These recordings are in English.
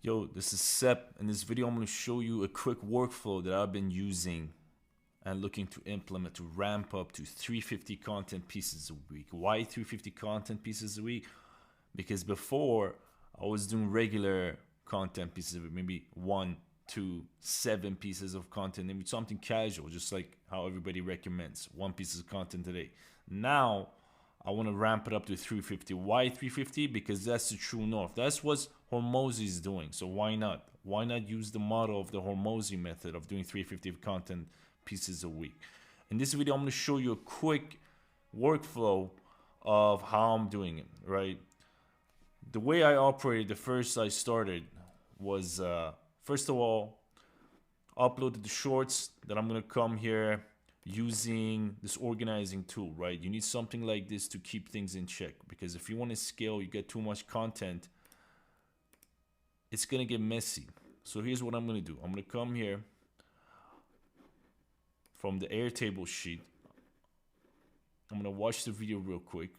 Yo, this is Sep. In this video, I'm going to show you a quick workflow that I've been using and looking to implement to ramp up to 350 content pieces a week. Why 350 content pieces a week? Because before, I was doing regular content pieces a week, maybe 1 to 7 pieces of content, maybe something casual, just like how everybody recommends, 1 piece of content a day. Now, I want to ramp it up to 350. Why 350? Because that's the true north. That's what Hormozy is doing. So why not? Why not use the model of the Hormozy method of doing 350 content pieces a week? In this video, I'm going to show you a quick workflow of how I'm doing it, right? The way I operated the first I started was, first of all, uploaded the shorts. Then I'm going to come here using this organizing tool, right? You need something like this to keep things in check, because if you want to scale, you get too much content, it's gonna get messy. So here's what I'm gonna do. I'm gonna come here from the Airtable sheet. I'm gonna watch the video real quick,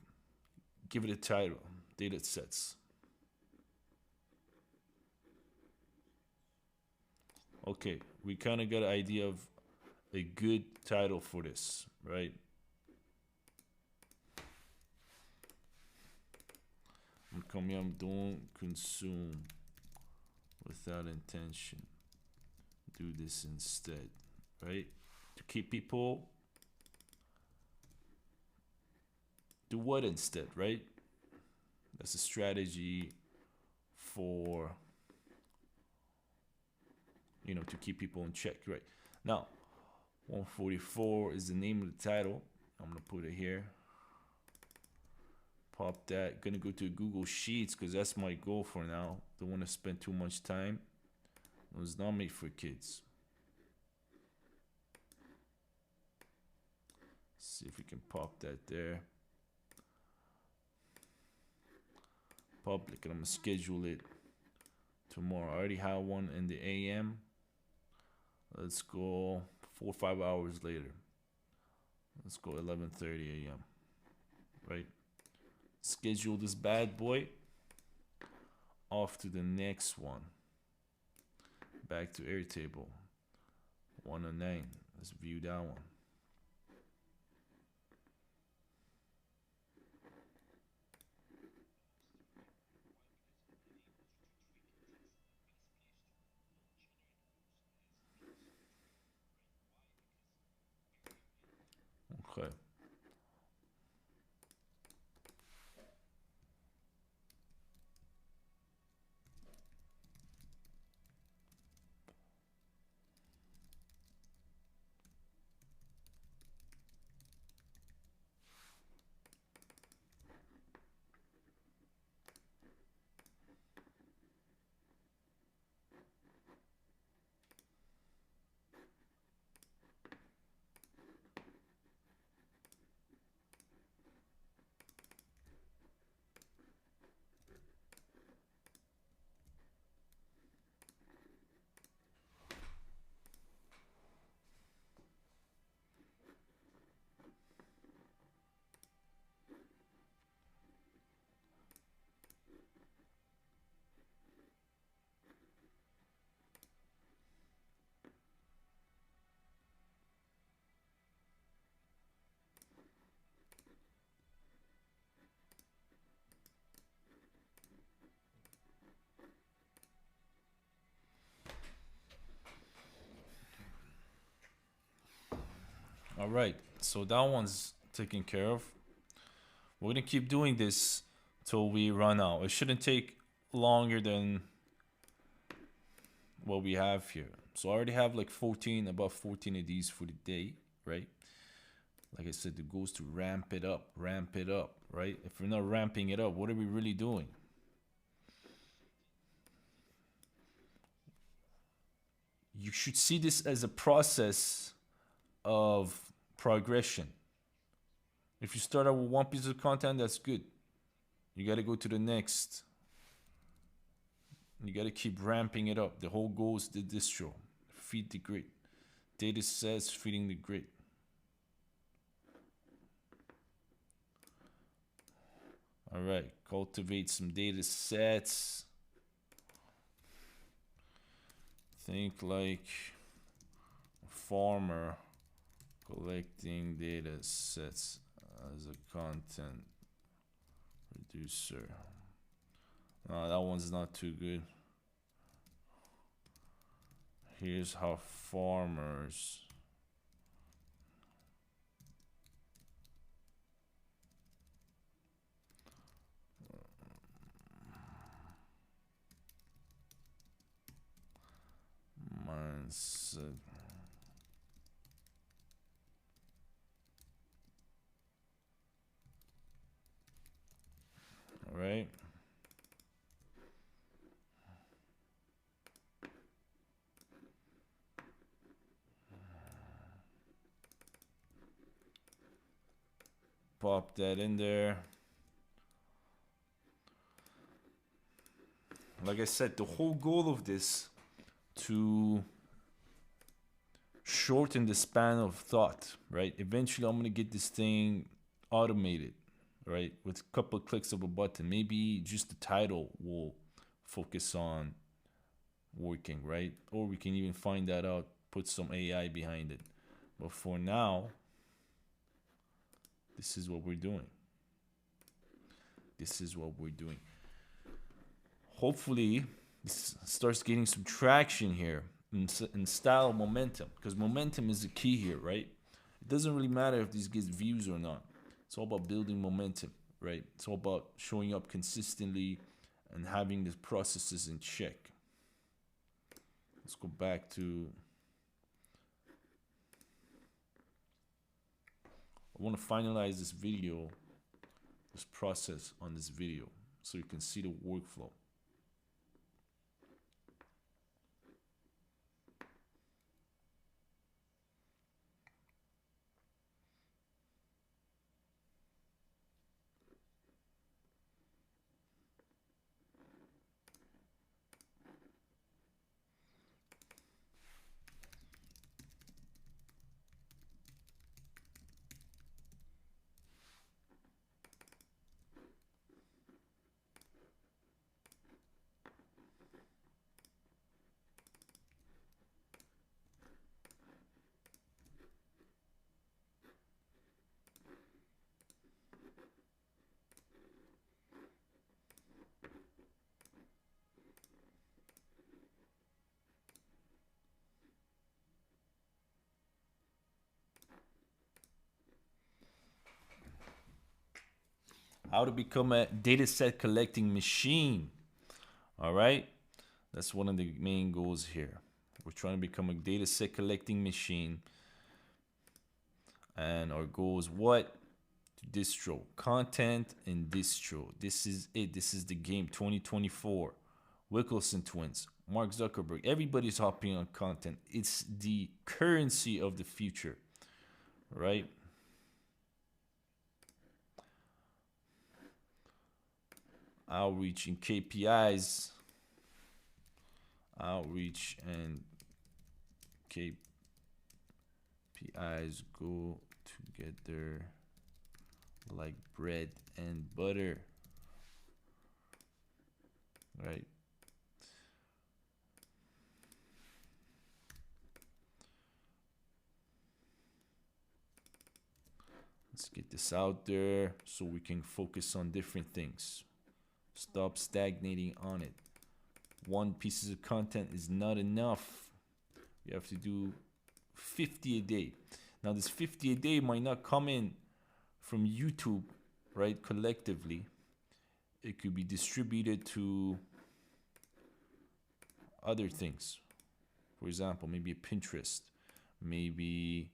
give it a title, data sets. Okay, we kind of got an idea of a good title for this, right? I'm coming here, I'm doing consume without intention. Do this instead, right? To keep people. Do what instead, right? That's a strategy for, to keep people in check, right? Now, 144 is the name of the title. I'm gonna put it here. Pop that. Gonna go to Google Sheets because that's my goal for now. Don't want to spend too much time. It was not made for kids. See if we can pop that there. Public, and I'm gonna schedule it tomorrow. I already have one in the AM. Let's go 4 or 5 hours later. Let's go 11:30 AM. Right? Schedule this bad boy. Off to the next one. Back to Airtable. 109. Let's view that one. Okay. All right. So that one's taken care of. We're gonna keep doing this till we run out. It shouldn't take longer than what we have here. So I already have like 14, about 14 of these for the day, right? Like I said, the goal is to ramp it up, right? If we're not ramping it up, what are we really doing? You should see this as a process of progression. If you start out with 1 piece of content, that's good. You got to go to the next. You got to keep ramping it up. The whole goal is the distro. Feed the grid. Data sets feeding the grid. All right, cultivate some data sets. Think like a farmer collecting data sets as a content producer. No, that one's not too good. Here's how farmers mindset. All right. Pop that in there. Like I said, the whole goal of this to shorten the span of thought, right? Eventually, I'm gonna get this thing automated, right? With a couple of clicks of a button. Maybe just the title will focus on working, right? Or we can even find that out, put some AI behind it. But for now, this is what we're doing. This is what we're doing. Hopefully, this starts getting some traction here in style of momentum, because momentum is the key here, right? It doesn't really matter if this gets views or not. It's all about building momentum, right? It's all about showing up consistently and having the processes in check. Let's go back to, I want to finalize this video, this process on this video, so you can see the workflow. How to become a data set collecting machine. All right, that's one of the main goals here. We're trying to become a data set collecting machine, and our goal is what? Distro content and distro. This is it. This is the game. 2024. Wickelson twins, Mark Zuckerberg, everybody's hopping on content. It's the currency of the future, right? Outreach and KPIs. Outreach and KPIs go together like bread and butter, right? Let's get this out there so we can focus on different things. Stop stagnating on it. One piece of content is not enough. You have to do 50 a day. Now this 50 a day might not come in from YouTube, right? Collectively, it could be distributed to other things. For example, maybe a Pinterest, maybe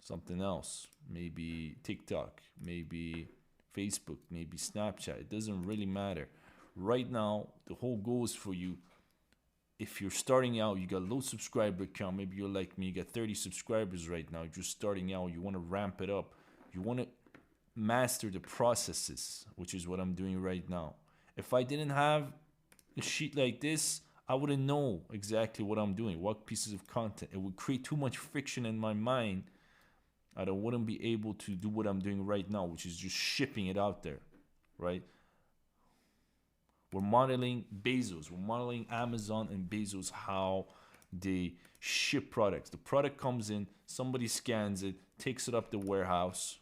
something else, maybe TikTok, maybe Facebook, maybe Snapchat. It doesn't really matter. Right now, the whole goal is for you. If you're starting out, you got low subscriber count, maybe you're like me, you got 30 subscribers right now, you're just starting out, you want to ramp it up, you want to master the processes, which is what I'm doing right now. If I didn't have a sheet like this, I wouldn't know exactly what I'm doing, what pieces of content. It would create too much friction in my mind. I wouldn't be able to do what I'm doing right now, which is just shipping it out there, right? We're modeling Bezos. We're modeling Amazon and Bezos, how they ship products. The product comes in, somebody scans it, takes it up the warehouse,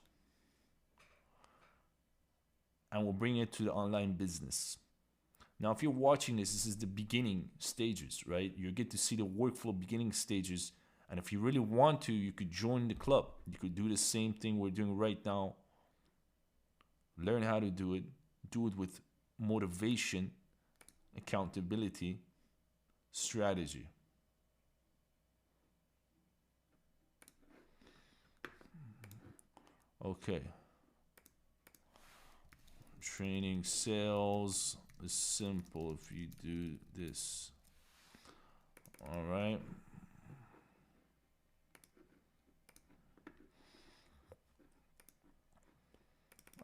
and we'll bring it to the online business. Now, if you're watching this, this is the beginning stages, right? You get to see the workflow beginning stages. And if you really want to, you could join the club. You could do the same thing we're doing right now. Learn how to do it. Do it with motivation, accountability, strategy. Okay. Training sales is simple if you do this. All right.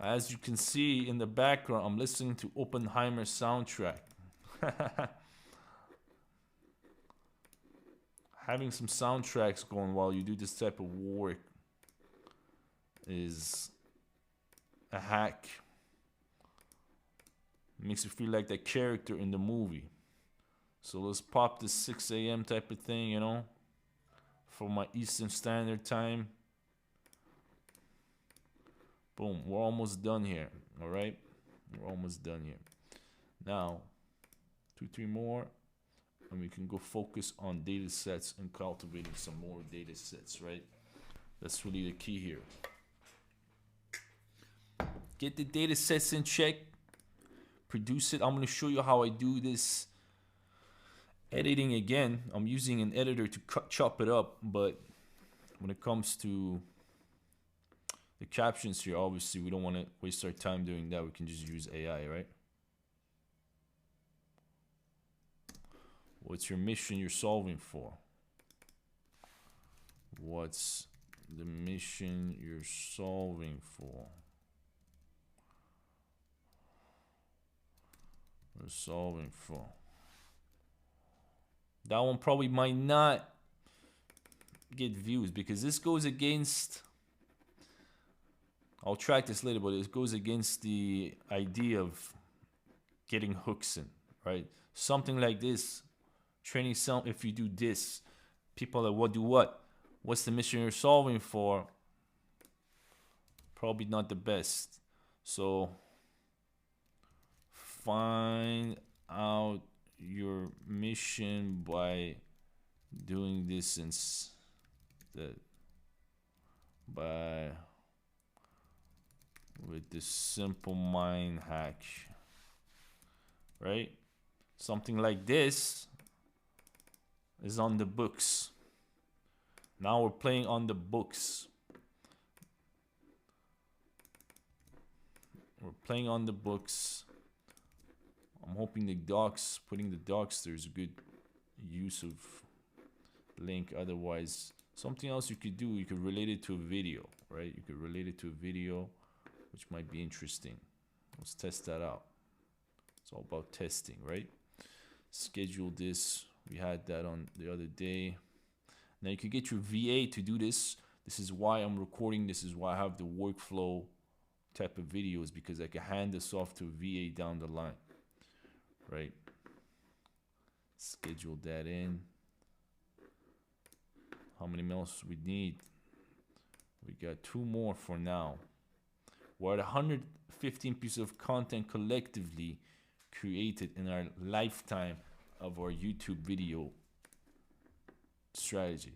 As you can see in the background, I'm listening to Oppenheimer's soundtrack. Having some soundtracks going while you do this type of work is a hack. It makes you feel like that character in the movie. So let's pop this 6 a.m. type of thing, you know, for my Eastern Standard Time. Boom, we're almost done here. All right, we're almost done here. Now, 2-3 more, and we can go focus on data sets and cultivating some more data sets, right? That's really the key here. Get the data sets in check, produce it. I'm going to show you how I do this editing again. I'm using an editor to chop it up, but when it comes to the captions here, obviously we don't want to waste our time doing that. We can just use AI, right? What's your mission you're solving for? What's the mission you're solving for? We're solving for. That one probably might not get views because this goes against, I'll track this later, but it goes against the idea of getting hooks in, right? Something like this, training some, if you do this, people are like, what do what? What's the mission you're solving for? Probably not the best. So find out your mission by doing this instead. By with this simple mind hack, right? Something like this is on the books. Now we're playing on the books. We're playing on the books. I'm hoping the docs, putting the docs there is a good use of link. Otherwise, something else you could do, you could relate it to a video, right? You could relate it to a video, which might be interesting. Let's test that out. It's all about testing, right? Schedule this. We had that on the other day. Now you could get your VA to do this. This is why I'm recording. This is why I have the workflow type of videos, because I can hand this off to a VA down the line, right? Schedule that in. How many minutes we need? We got 2 more for now. We're at 115 pieces of content collectively created in our lifetime of our YouTube video strategy.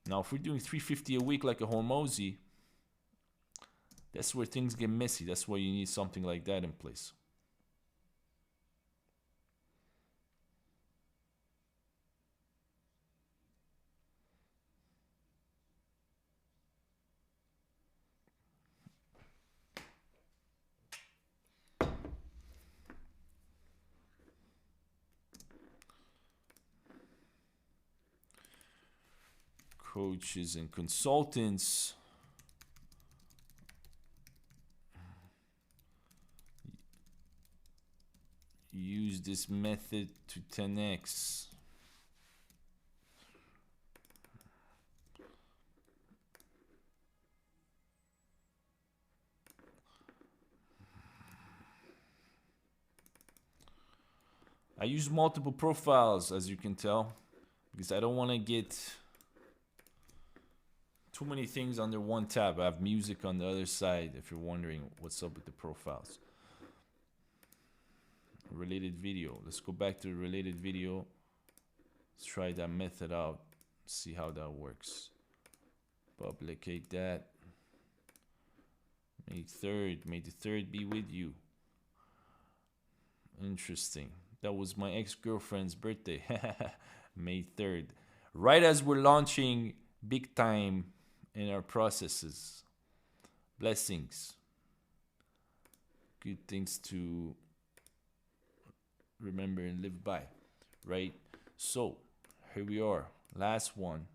Now, if we're doing 350 a week like a Hormozy, that's where things get messy. That's why you need something like that in place. Coaches and consultants use this method to 10x. I use multiple profiles, as you can tell, because I don't want to get too many things under one tab. I have music on the other side, if you're wondering what's up with the profiles. Related video. Let's go back to the related video. Let's try that method out. See how that works. Publicate that. May 3rd. May the 3rd be with you. Interesting. That was my ex-girlfriend's birthday. May 3rd. Right as we're launching big time in our processes. Blessings. Good things to remember and live by. Right? So, here we are. Last one.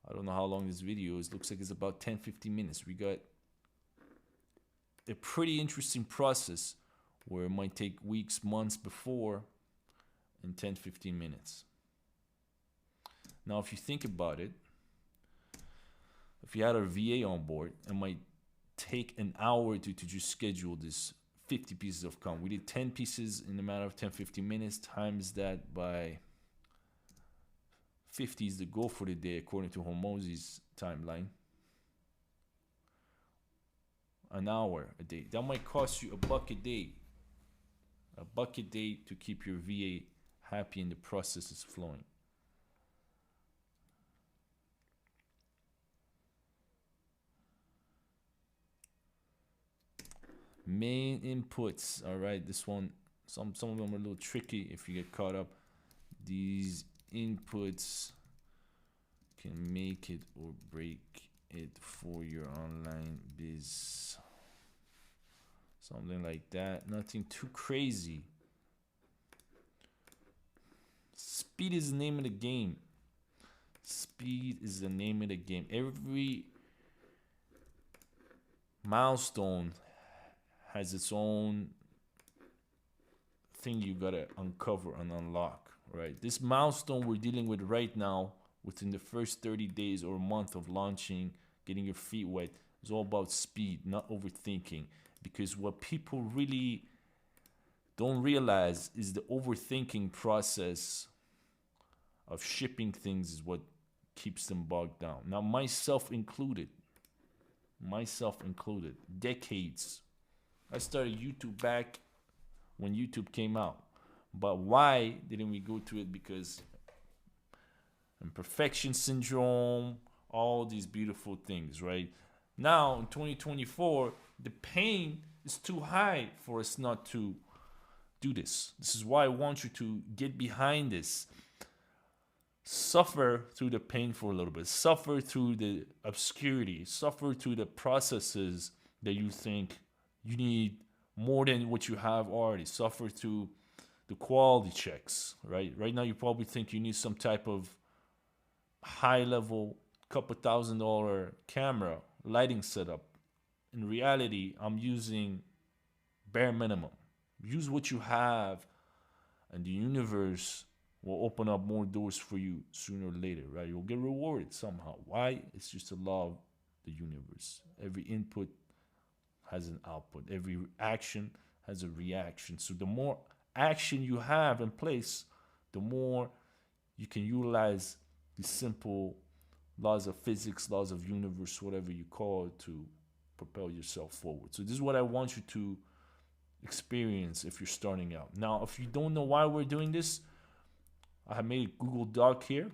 I don't know how long this video is. Looks like it's about 10-15 minutes. We got a pretty interesting process where it might take weeks, months before, in 10-15 minutes. Now, if you think about it, if you had a VA on board, it might take an hour to just schedule this 50 pieces of content. We did 10 pieces in a matter of 10-15 minutes, times that by 50 is the goal for the day according to Hormozy's timeline. An hour a day. That might cost you $1 a day. $1 a day to keep your VA happy and the process is flowing. Main inputs. All right, this one, some of them are a little tricky if you get caught up. These inputs can make it or break it for your online biz. Something like that. Nothing too crazy. Speed is the name of the game. Speed is the name of the game. Every milestone has its own thing you gotta uncover and unlock, right? This milestone we're dealing with right now, within the first 30 days or a month of launching, getting your feet wet, is all about speed, not overthinking. Because what people really don't realize is the overthinking process of shipping things is what keeps them bogged down. Now, myself included, decades. I started YouTube back when YouTube came out. But why didn't we go to it? Because imperfection syndrome, all these beautiful things, right? Now, in 2024, the pain is too high for us not to do this. This is why I want you to get behind this. Suffer through the pain for a little bit. Suffer through the obscurity. Suffer through the processes that you think you need more than what you have already. Suffer through the quality checks, right? Right now, you probably think you need some type of high-level, couple $1,000 camera, lighting setup. In reality, I'm using bare minimum. Use what you have, and the universe will open up more doors for you sooner or later, right? You'll get rewarded somehow. Why? It's just the law of the universe. Every input has an output. Every action has a reaction. So the more action you have in place, the more you can utilize the simple laws of physics, laws of universe, whatever you call it, to propel yourself forward. So this is what I want you to experience if you're starting out. Now, if you don't know why we're doing this, I have made a Google Doc here.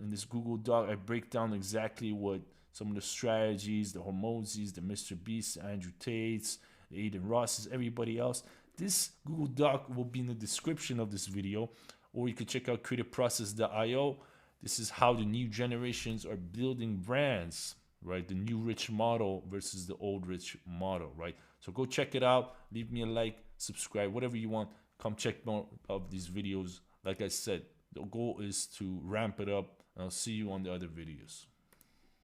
In this Google Doc, I break down exactly what some of the strategies, the Hormozys, the Mr. Beasts, Andrew Tates, the Aiden Rosses, everybody else. This Google Doc will be in the description of this video, or you can check out creativeprocess.io. This is how the new generations are building brands, right? The new rich model versus the old rich model, right? So go check it out. Leave me a like, subscribe, whatever you want. Come check more of these videos. Like I said, the goal is to ramp it up. And I'll see you on the other videos.